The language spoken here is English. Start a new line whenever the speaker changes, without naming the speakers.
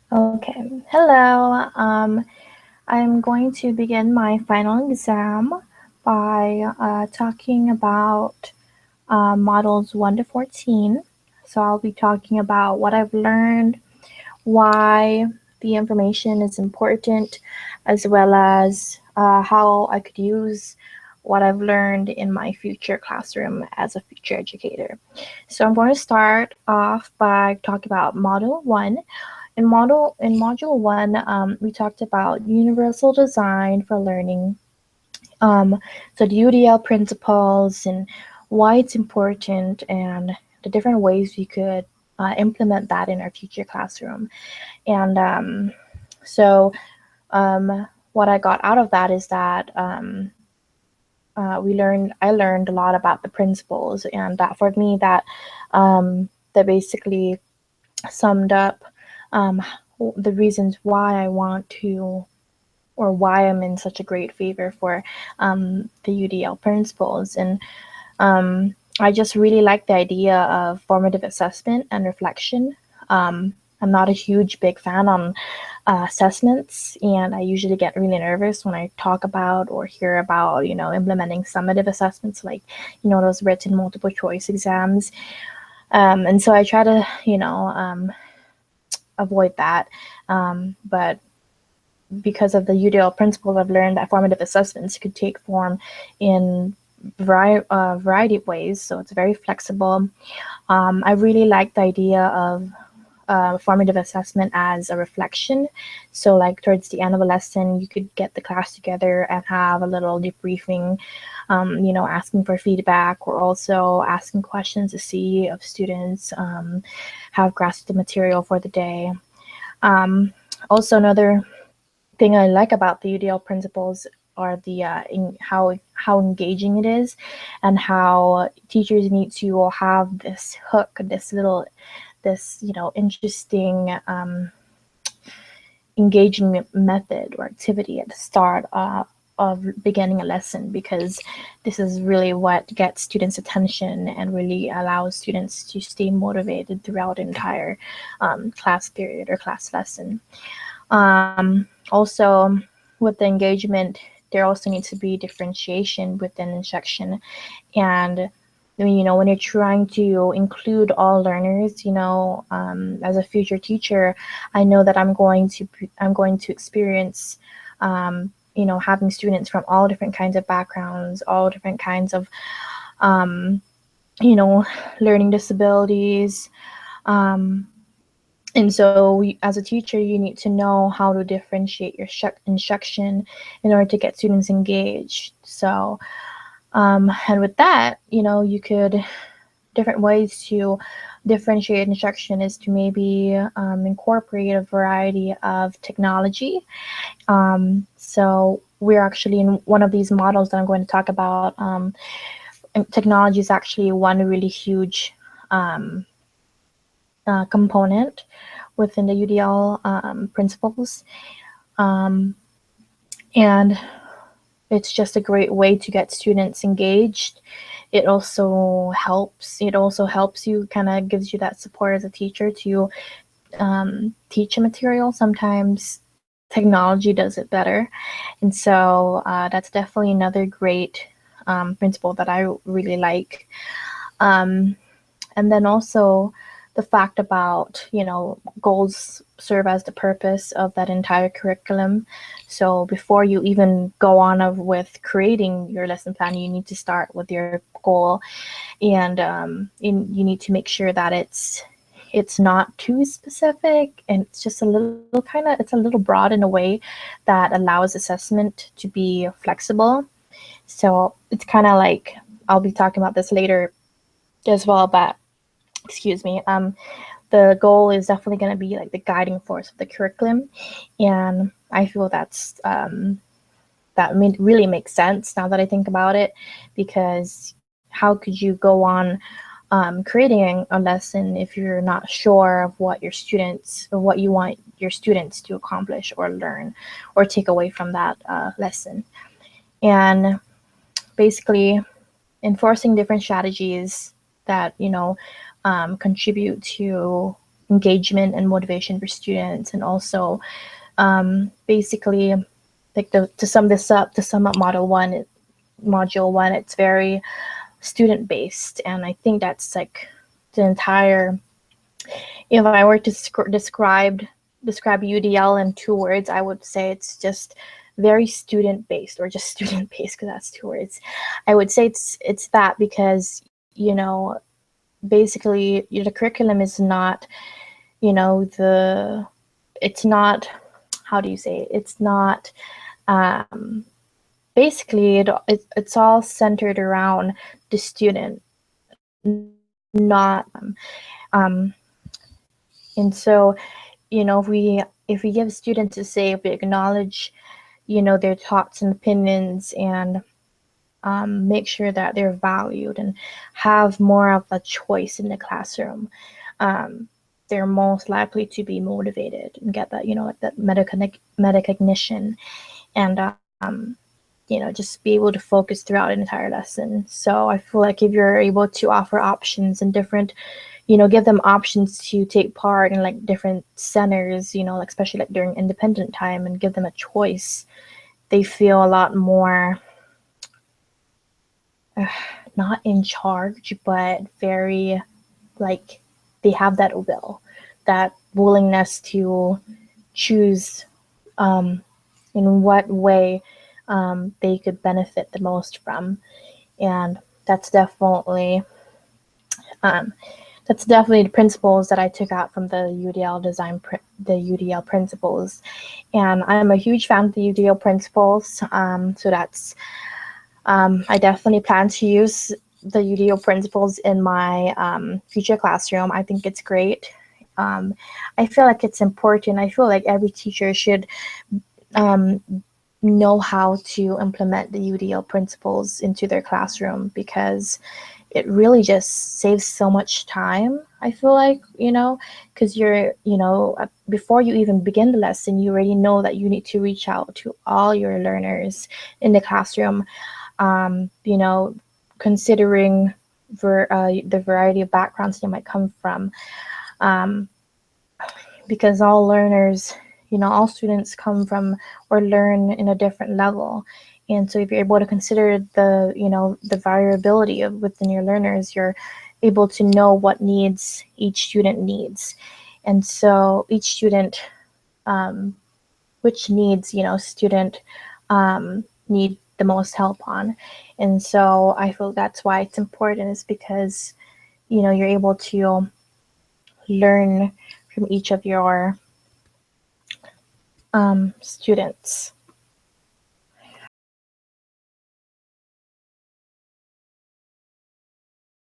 Okay, hello. I'm going to begin my final exam by talking about models 1 to 14. So I'll be talking about what I've learned, why the information is important, as well as how I could use what I've learned in my future classroom as a future educator. So I'm going to start off by talking about Model 1. In Module 1, we talked about universal design for learning, um, so the UDL principles and why it's important and the different ways we could implement that in our future classroom. And so what I got out of that is that I learned a lot about the principles, and that for me that basically summed up um, the reasons why I want to, or why I'm in such a great favor for the UDL principles. And I just really like the idea of formative assessment and reflection. I'm not a huge big fan on assessments, and I usually get really nervous when I talk about or hear about, implementing summative assessments like, those written multiple choice exams. And so I try to, avoid that. But because of the UDL principles, I've learned that formative assessments could take form in variety of ways. So it's very flexible. I really like the idea of formative assessment as a reflection. So, like towards the end of a lesson, you could get the class together and have a little debriefing, asking for feedback, or also asking questions to see if students have grasped the material for the day. Also, another thing I like about the UDL principles are the how engaging it is, and how teachers need to have this hook, this interesting engaging method or activity at the start of beginning a lesson, because this is really what gets students' attention and really allows students to stay motivated throughout the entire class period or class lesson. Also, with the engagement, there also needs to be differentiation within instruction. And when you're trying to include all learners, as a future teacher, I know that I'm going to experience, having students from all different kinds of backgrounds, all different kinds of, um, learning disabilities. Um, and so, as a teacher, you need to know how to differentiate your instruction in order to get students engaged. So, and with that, you could different ways to differentiate instruction is to maybe incorporate a variety of technology. So we're actually in one of these models that I'm going to talk about. Technology is actually one really huge um, component within the UDL principles. Um, and it's just a great way to get students engaged. It also helps you, kind of gives you that support as a teacher to teach a material. Sometimes technology does it better. And so that's definitely another great principle that I really like. Um, and then also the fact about, goals serve as the purpose of that entire curriculum. So before you even go on with creating your lesson plan, you need to start with your goal. And you need to make sure that it's not too specific, and it's just a little it's a little broad in a way that allows assessment to be flexible. So it's kind of like, I'll be talking about this later as well, but excuse me, the goal is definitely going to be like the guiding force of the curriculum. And I feel really makes sense now that I think about it, because how could you go on creating a lesson if you're not sure of what your students, or what you want your students to accomplish or learn or take away from that lesson? And basically, enforcing different strategies that contribute to engagement and motivation for students, and also basically, like to sum this up, to sum up module one, it's very student based, and I think that's like the entire. If I were to describe UDL in 2 words, I would say it's just very student based, or just student based, because that's 2 words. I would say it's that, because basically the curriculum is not, it's not, how do you say it? It's not, basically it's all centered around the student, not, and so, if we give students a say, if we acknowledge, their thoughts and opinions, and make sure that they're valued and have more of a choice in the classroom, they're most likely to be motivated and get that, like that metacognition, and just be able to focus throughout an entire lesson. So I feel like if you're able to offer options and different, give them options to take part in like different centers, like especially like during independent time, and give them a choice, they feel a lot more not in charge, but very like they have that willingness to choose in what way they could benefit the most from. And that's definitely the principles that I took out from the UDL the UDL principles. And I'm a huge fan of the UDL principles. So that's, I definitely plan to use the UDL principles in my future classroom. I think it's great. I feel like it's important. I feel like every teacher should know how to implement the UDL principles into their classroom, because it really just saves so much time. I feel like, because you're, before you even begin the lesson, you already know that you need to reach out to all your learners in the classroom, considering the variety of backgrounds they might come from, because all learners, all students come from or learn in a different level. And so if you're able to consider the variability within your learners, you're able to know what needs each student needs. And so each student, which needs, student need the most help on. And so I feel that's why it's important, is because, you're able to learn from each of your students.